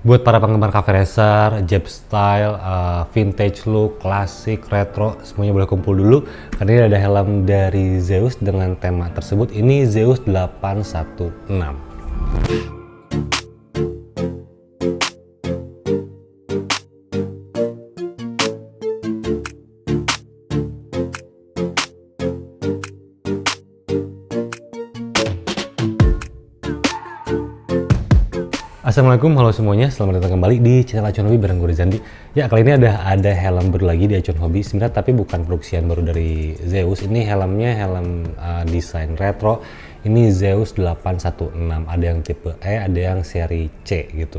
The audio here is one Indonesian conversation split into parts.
Buat para penggemar cafe racer, Jeb style, vintage look, klasik, retro, semuanya boleh kumpul dulu karena ini ada helm dari Zeus dengan tema tersebut. Ini Zeus 816. Assalamualaikum, halo semuanya, selamat datang kembali di channel Acun Hobi bareng gue Rizandi. Ya, kali ini ada helm baru lagi di Acun Hobi sebenarnya, tapi bukan produksian baru dari Zeus. Ini helmnya helm desain retro. Ini Zeus 816, ada yang tipe E, ada yang seri C gitu.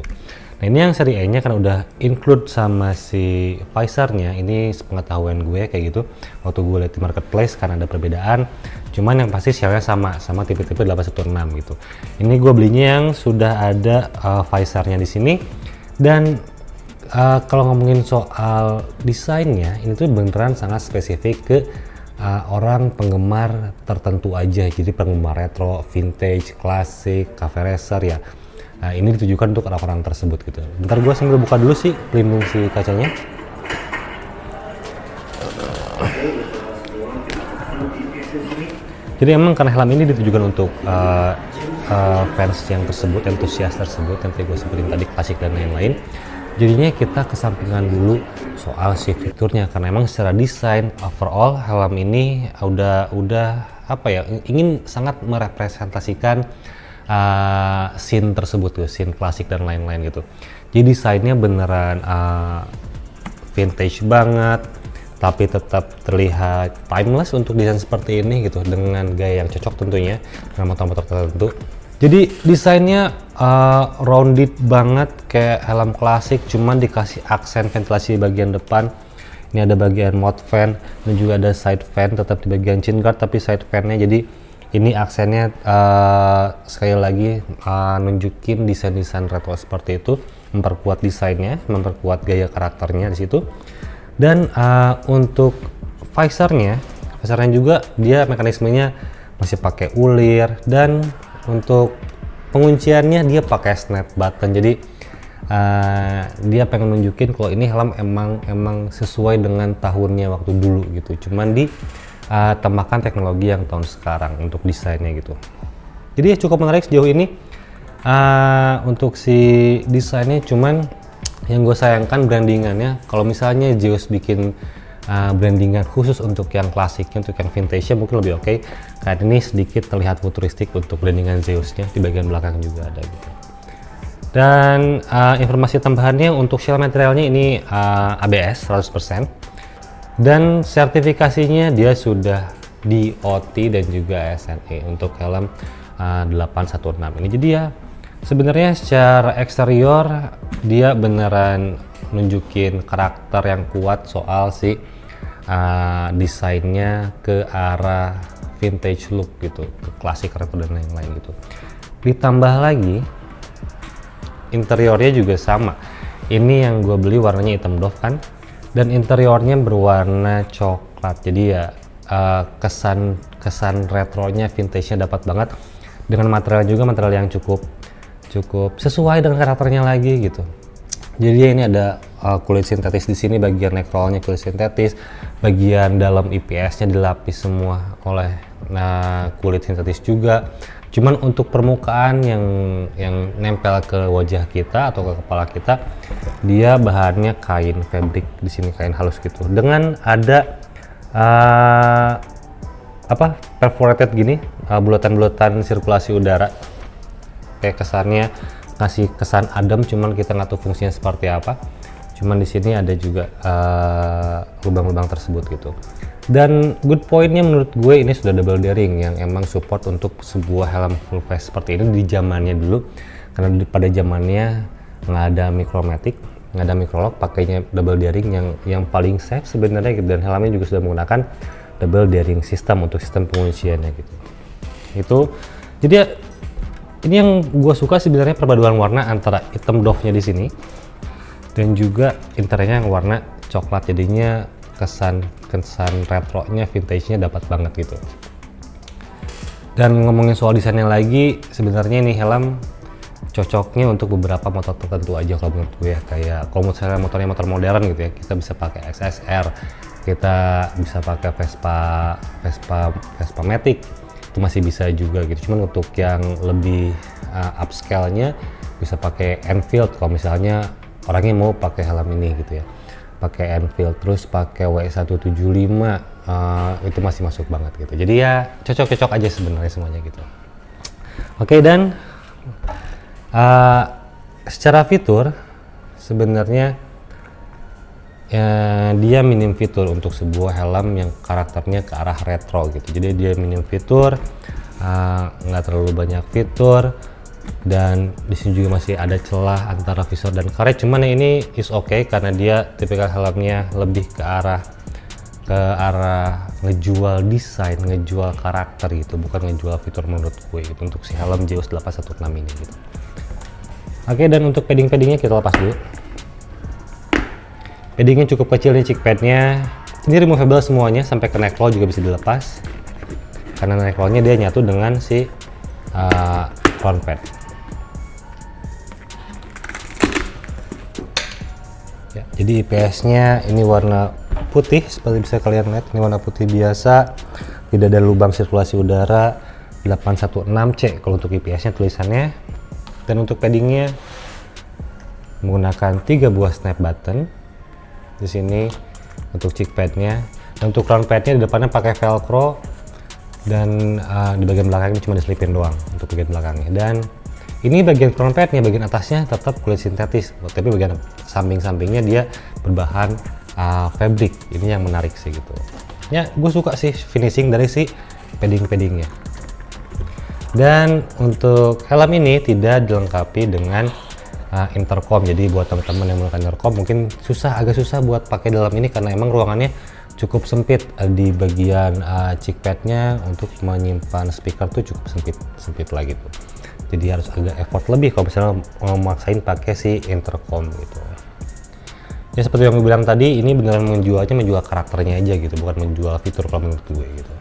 Nah, ini yang seri E nya karena udah include sama si visornya. Ini sepengetahuan gue kayak gitu waktu gue lihat di marketplace karena ada perbedaan. Cuman yang pasti shellnya sama tipe-tipe 816 gitu. Ini gue belinya yang sudah ada visornya di sini. Dan kalau ngomongin soal desainnya, ini tuh beneran sangat spesifik ke orang penggemar tertentu aja. Jadi penggemar retro, vintage, klasik, cafe racer ya. Nah, ini ditujukan untuk orang-orang tersebut gitu. Bentar gue sambil buka dulu sih pelindung si kacanya. Jadi emang karena helm ini ditujukan untuk fans yang tersebut, entusias tersebut, yang tadi gue sebutin tadi, klasik dan lain-lain. Jadinya kita kesampingan dulu soal si fiturnya karena emang secara desain overall helm ini udah apa ya, ingin sangat merepresentasikan scene tersebut tuh, scene klasik dan lain-lain gitu. Jadi desainnya beneran vintage banget, tapi tetap terlihat timeless untuk desain seperti ini gitu, dengan gaya yang cocok tentunya dengan motor-motor tertentu. Jadi desainnya rounded banget kayak helm klasik, cuman dikasih aksen ventilasi di bagian depan. Ini ada bagian mount fan dan juga ada side fan tetap di bagian chin guard, tapi side fan-nya jadi ini aksennya sekali lagi nunjukin desain-desain retro seperti itu, memperkuat desainnya, memperkuat gaya karakternya di situ. Dan untuk visornya juga dia mekanismenya masih pakai ulir, dan untuk pengunciannya dia pakai snap button. Jadi dia pengen nunjukin kalau ini helm emang sesuai dengan tahunnya waktu dulu gitu. Cuman di tambahkan teknologi yang tahun sekarang untuk desainnya gitu. Jadi ya cukup menarik sejauh ini untuk si desainnya. Cuman yang gue sayangkan brandingannya. Kalau misalnya Zeus bikin brandingan khusus untuk yang klasiknya, untuk yang vintage-nya mungkin lebih oke. Karena ini sedikit terlihat futuristik untuk brandingan Zeus-nya, di bagian belakang juga ada gitu. Dan informasi tambahannya untuk shell materialnya ini ABS 100%. Dan sertifikasinya dia sudah di OT dan juga SNE untuk helm 816 ini. Jadi ya sebenarnya secara eksterior dia beneran nunjukin karakter yang kuat soal si desainnya ke arah vintage look gitu, ke klasik retro dan lain-lain gitu. Ditambah lagi interiornya juga sama. Ini yang gue beli warnanya hitam doff kan, dan interiornya berwarna coklat. Jadi ya kesan retronya, vintage-nya dapat banget, dengan material juga material yang cukup sesuai dengan karakternya lagi gitu. Jadi ini ada kulit sintetis di sini, bagian neck roll-nya kulit sintetis, bagian dalam IPS-nya dilapis semua oleh kulit sintetis juga. Cuman untuk permukaan yang nempel ke wajah kita atau ke kepala kita, dia bahannya kain fabric di sini, kain halus gitu. Dengan ada perforated gini, bulatan-bulatan sirkulasi udara. Kayak kesannya ngasih kesan adem, cuman kita nggak tahu fungsinya seperti apa. Cuman di sini ada juga lubang-lubang tersebut gitu. Dan good point-nya menurut gue ini sudah double daring yang emang support untuk sebuah helm full face seperti ini di zamannya dulu. Karena pada zamannya nggak ada micromatic, nggak ada microlock, pakainya double daring yang paling safe sebenarnya gitu. Dan helmnya juga sudah menggunakan double daring system untuk sistem pengunciannya gitu. Itu jadi ini yang gue suka sebenarnya, perpaduan warna antara hitam doff-nya di sini dan juga interiornya yang warna coklat. Jadinya kesan retronya, vintage-nya dapat banget gitu. Dan ngomongin soal desainnya lagi, sebenarnya ini helm cocoknya untuk beberapa motor tertentu aja kalau menurut gue ya. Kayak kalau misalnya motornya motor modern gitu ya, kita bisa pakai XSR, kita bisa pakai Vespa Matic, itu masih bisa juga gitu. Cuman untuk yang lebih upscale-nya bisa pakai Enfield kalau misalnya orangnya mau pakai helm ini gitu ya, pakai Enfield. Terus pakai W175 itu masih masuk banget gitu. Jadi ya cocok-cocok aja sebenarnya semuanya gitu. Oke, dan secara fitur sebenarnya dia minim fitur untuk sebuah helm yang karakternya ke arah retro gitu. Jadi dia minim fitur, nggak terlalu banyak fitur, dan di sini juga masih ada celah antara visor dan karet. Cuman ini is okay karena dia tipikal helmnya lebih ke arah ngejual desain, ngejual karakter gitu, bukan ngejual fitur menurut gue gitu untuk si helm Zeus 816 ini gitu. Oke, dan untuk padding-paddingnya kita lepas dulu. Paddingnya cukup kecil nih, cheek padnya ini removable semuanya, sampai ke neckroll juga bisa dilepas karena neckrollnya dia nyatu dengan si front pad ya. Jadi IPS nya ini warna putih seperti bisa kalian lihat, ini warna putih biasa, tidak ada lubang sirkulasi udara, 816C kalau untuk IPS nya tulisannya. Dan untuk paddingnya menggunakan 3 buah snap button di sini untuk cheek padnya. Dan untuk crown padnya di depannya pakai velcro, dan di bagian belakangnya cuma diselipin doang untuk bagian belakangnya. Dan ini bagian crown padnya, bagian atasnya tetap kulit sintetis, tapi bagian samping-sampingnya dia berbahan fabric. Ini yang menarik sih gitu ya, gue suka sih finishing dari si paddingnya. Dan untuk helm ini tidak dilengkapi dengan intercom, jadi buat teman-teman yang menggunakan intercom mungkin agak susah buat pakai dalam ini karena emang ruangannya cukup sempit. Di bagian cheek padnya untuk menyimpan speaker tuh cukup sempit lagi tuh, jadi harus agak effort lebih kalau misalnya mau maksain pakai si intercom gitu ya. Seperti yang gue bilang tadi, ini beneran menjual karakternya aja gitu, bukan menjual fitur kalau menurut gue gitu.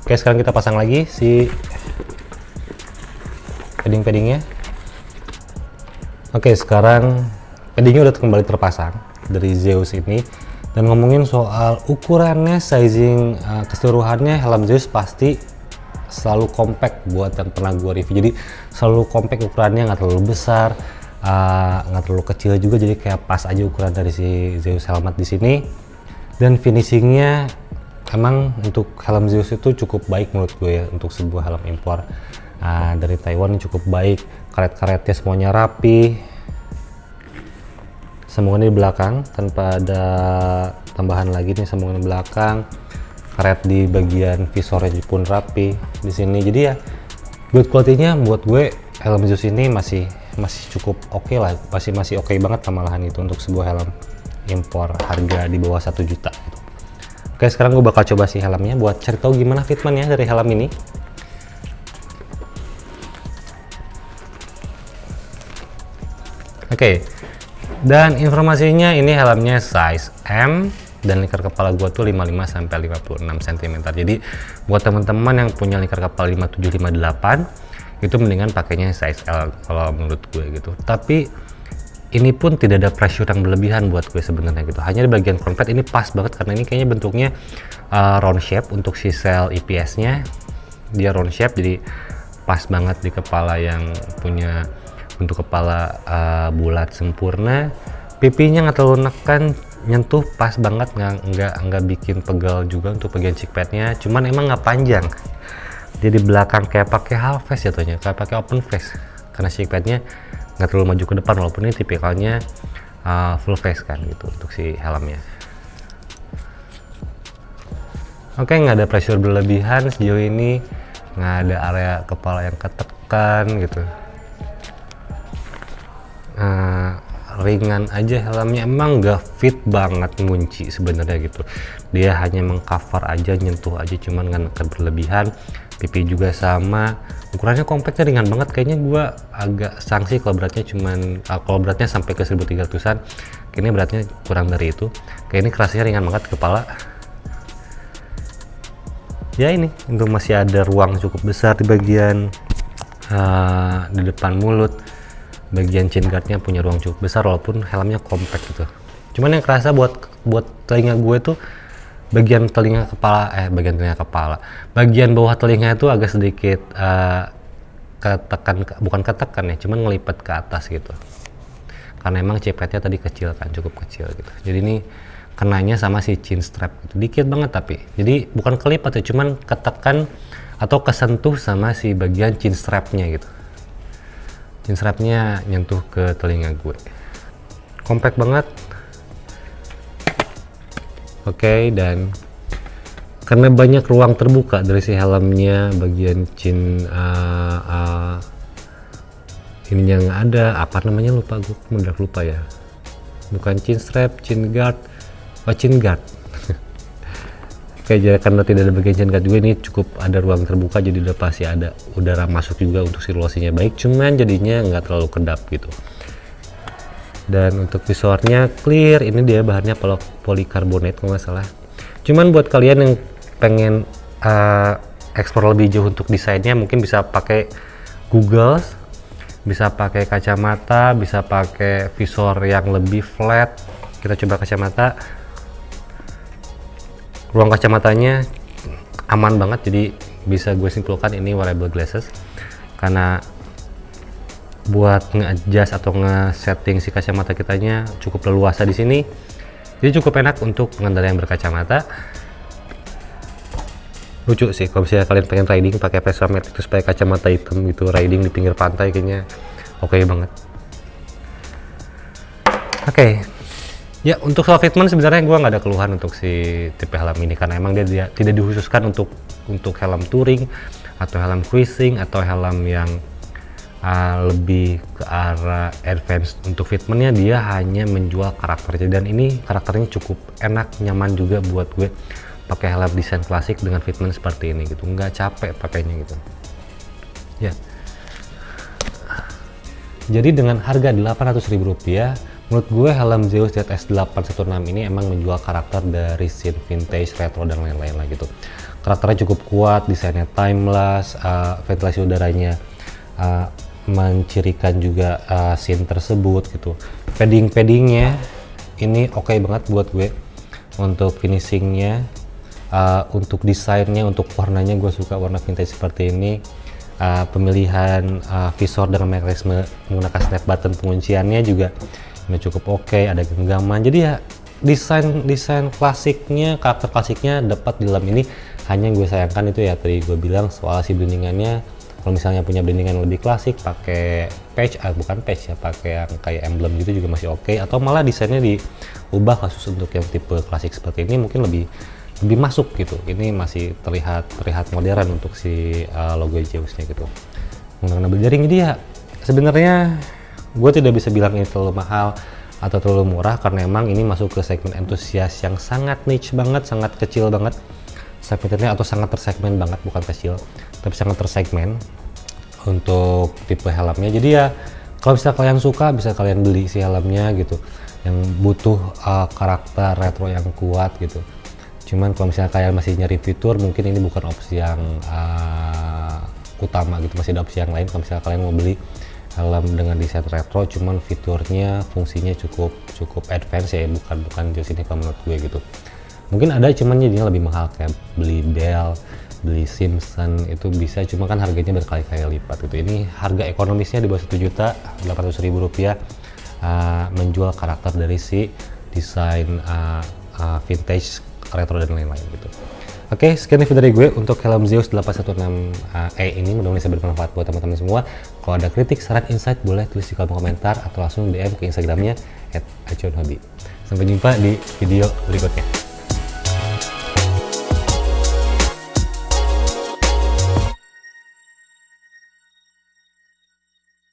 Oke, sekarang kita pasang lagi si paddingnya. Oke, sekarang paddingnya udah kembali terpasang dari Zeus ini. Dan ngomongin soal ukurannya, sizing keseluruhannya, helm Zeus pasti selalu compact buat yang pernah gue review. Jadi selalu compact ukurannya, nggak terlalu besar, nggak terlalu kecil juga, jadi kayak pas aja ukuran dari si Zeus helmet di sini. Dan finishingnya emang untuk helm Zeus itu cukup baik menurut gue ya, untuk sebuah helm impor dari Taiwan cukup baik. Karet-karetnya semuanya rapi, sambungannya di belakang tanpa ada tambahan lagi nih, sambungan di belakang. Karet di bagian visornya pun rapi di sini. Jadi ya build quality-nya buat gue helm Zeus ini masih cukup oke lah, masih oke banget malahan itu untuk sebuah helm impor harga di bawah 1 juta gitu. Oke, sekarang gue bakal coba si helmnya buat cari tahu gimana fitmentnya dari helm ini. Oke, dan informasinya ini helmnya size M dan lingkar kepala gua tuh 55 sampai 56 cm. Jadi buat teman-teman yang punya lingkar kepala 57 58 itu mendingan pakainya size L kalau menurut gue gitu. Tapi ini pun tidak ada pressure yang berlebihan buat gue sebenarnya gitu. Hanya di bagian front pad ini pas banget karena ini kayaknya bentuknya round shape untuk si sel IPS-nya. Dia round shape, jadi pas banget di kepala yang punya bentuk kepala bulat sempurna. Pipinya nggak terlalu nekan, nyentuh pas banget, nggak bikin pegal juga untuk bagian cheek padnya. Cuman emang nggak panjang, jadi belakang kayak pakai half face jatuhnya, kayak pakai open face karena cheek padnya nggak terlalu maju ke depan, walaupun ini tipikalnya full face kan gitu untuk si helmnya. Oke, nggak ada pressure berlebihan sejauh ini, nggak ada area kepala yang ketekan gitu. Ringan aja helmnya, emang nggak fit banget ngunci sebenarnya gitu. Dia hanya mengcover aja, nyentuh aja, cuman nggak nekan berlebihan. Pipi juga sama, ukurannya kompaknya ringan banget. Kayaknya gua agak sanksi kalau beratnya kalau beratnya sampai ke 1300-an, kayaknya beratnya kurang dari itu. Kayak ini kerasnya ringan banget kepala. Ya ini untuk masih ada ruang cukup besar di bagian di depan mulut. bagian chin guardnya punya ruang cukup besar walaupun helmnya compact gitu. Cuman yang kerasa buat telinga gue tuh bagian bawah telinga itu agak sedikit bukan ketekan ya, cuman ngelipat ke atas gitu. Karena emang cepetnya tadi kecil kan, cukup kecil gitu. Jadi ini kenanya sama si chin strap gitu, dikit banget tapi. Jadi bukan kelipat ya, cuman ketekan atau kesentuh sama si bagian chin strapnya gitu. Chin strapnya nyentuh ke telinga gue. Compact banget. Oke, dan karena banyak ruang terbuka dari si helmnya, bagian chin ini yang ada apa namanya, lupa gue, udah lupa ya, bukan chin strap, chin guard, chin guard. Kayak karena tidak ada bagian chin guard juga, ini cukup ada ruang terbuka, jadi udah pasti ada udara masuk juga untuk sirkulasinya baik, cuman jadinya nggak terlalu kedap gitu. Dan untuk visornya clear, ini dia bahannya polikarbonat kalau nggak salah. Cuman buat kalian yang pengen explore lebih jauh untuk desainnya, mungkin bisa pakai Google, bisa pakai kacamata, bisa pakai visor yang lebih flat. Kita coba kacamata. Ruang kacamatanya aman banget, jadi bisa gue simpulkan ini wearable glasses, karena buat nge-adjust atau nge-setting si kacamata kitanya cukup leluasa di sini. Jadi cukup enak untuk pengendara yang berkacamata. Lucu sih kalau misalnya kalian pengen riding pakai Vespa Matic terus pakai kacamata hitam gitu, riding di pinggir pantai, kayaknya oke banget. Oke. Ya, untuk soal fitment sebenarnya gue nggak ada keluhan untuk si tipe helm ini, karena emang dia tidak dikhususkan untuk helm touring atau helm cruising atau helm yang lebih ke arah advance. Untuk fitmentnya dia hanya menjual karakternya, dan ini karakternya cukup enak, nyaman juga buat gue pakai helm desain klasik dengan fitment seperti ini gitu, nggak capek pakainya gitu ya. Jadi dengan harga Rp800.000, menurut gue helm Zeus ZS816 ini emang menjual karakter dari scene vintage, retro, dan lain-lain lah gitu. Karakternya cukup kuat, desainnya timeless, ventilasi udaranya mencirikan juga scene tersebut gitu. Paddingnya ini oke banget buat gue. Untuk finishingnya, untuk desainnya, untuk warnanya gue suka warna vintage seperti ini. Pemilihan visor dengan mekanisme menggunakan snap button pengunciannya juga ini cukup oke, ada genggaman. Jadi ya desain klasiknya, karakter klasiknya dapat di dalam ini. Hanya yang gue sayangkan itu ya tadi gue bilang soal si blendingannya. Kalau misalnya punya blendingan lebih klasik, pakai patch, bukan patch ya, pakai yang kayak emblem gitu juga masih oke. Atau malah desainnya diubah khusus untuk yang tipe klasik seperti ini, mungkin lebih masuk gitu. Ini masih terlihat modern untuk si logo Zeus-nya gitu. Menggunakan double jaring, jadi ya sebenarnya gue tidak bisa bilang ini terlalu mahal atau terlalu murah, karena emang ini masuk ke segmen entusias yang sangat niche banget, sangat kecil banget segmennya, atau sangat tersegmen banget, bukan kecil tapi sangat tersegmen untuk tipe helmnya. Jadi ya kalau bisa kalian suka, bisa kalian beli si helmnya gitu, yang butuh karakter retro yang kuat gitu. Cuman kalau misalnya kalian masih nyari fitur, mungkin ini bukan opsi yang utama gitu, masih ada opsi yang lain. Kalau misalnya kalian mau beli helm dengan desain retro cuman fiturnya, fungsinya cukup advance ya, bukan Zeus ini kalau menurut gue gitu. Mungkin ada, cuman jadinya lebih mahal, kayak beli Dell, beli Simpson itu bisa, cuma kan harganya berkali-kali lipat gitu. Ini harga ekonomisnya di bawah Rp1.800.000, menjual karakter dari si desain vintage, retro, dan lain-lain gitu. Oke, sekian video dari gue untuk helm Zeus 816E ini. Mudah-mudahan bisa bermanfaat buat teman-teman semua. Kalau ada kritik, saran, insight, boleh tulis di kolom komentar atau langsung DM ke Instagramnya @aconhobi. Sampai jumpa di video berikutnya.